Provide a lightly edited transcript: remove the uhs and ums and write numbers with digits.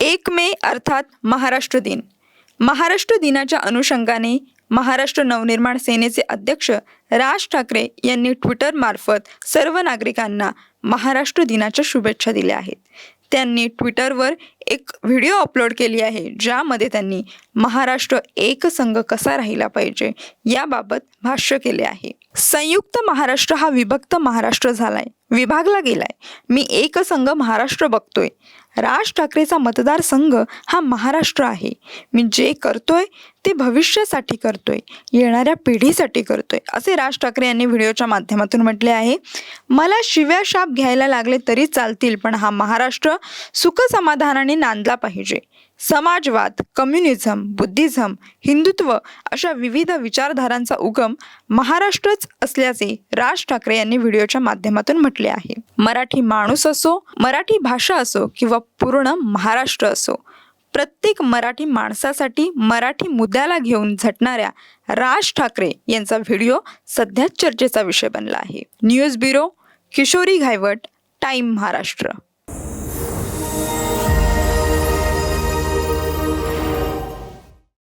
1 मे अर्थात महाराष्ट्र दिन. महाराष्ट्र दिनाच्या अनुषंगाने महाराष्ट्र नवनिर्माण सेनेचे अध्यक्ष राज ठाकरे यांनी ट्विटरमार्फत सर्व नागरिकांना महाराष्ट्र दिनाच्या शुभेच्छा दिल्या आहेत. त्यांनी ट्विटरवर एक व्हिडिओ अपलोड केली आहे, ज्यामध्ये त्यांनी महाराष्ट्र एकसंघ कसा राहिला पाहिजे याबाबत भाष्य केले आहे. संयुक्त महाराष्ट्र हा विभक्त महाराष्ट्र झालाय, विभागला गेलाय. मी एकसंघ महाराष्ट्र बघतोय. राज ठाकरेचा मतदारसंघ हा महाराष्ट्र आहे. मी जे करतोय ते भविष्यासाठी करतोय, येणाऱ्या पिढीसाठी करतोय, असे राज ठाकरे यांनी व्हिडिओच्या माध्यमातून म्हटले आहे. मला शिव्या शाप घ्यायला लागले तरी चालतील, पण हा महाराष्ट्र सुख समाधानाने नांदला पाहिजे. समाजवाद, कम्युनिझम, बुद्धिझम, हिंदुत्व अशा विविध विचारधारांचा उगम महाराष्ट्रच असल्याचे राज ठाकरे यांनी व्हिडिओच्या माध्यमातून म्हटले आहे. मराठी माणूस असो, मराठी भाषा असो किंवा पूर्ण महाराष्ट्र असो, प्रत्येक मराठी माणसासाठी मराठी मुद्द्याला घेऊन झटणाऱ्या राज ठाकरे यांचा व्हिडिओ सध्या चर्चेचा विषय बनला आहे. News bureau, Kishori Ghaywat, time Maharashtra.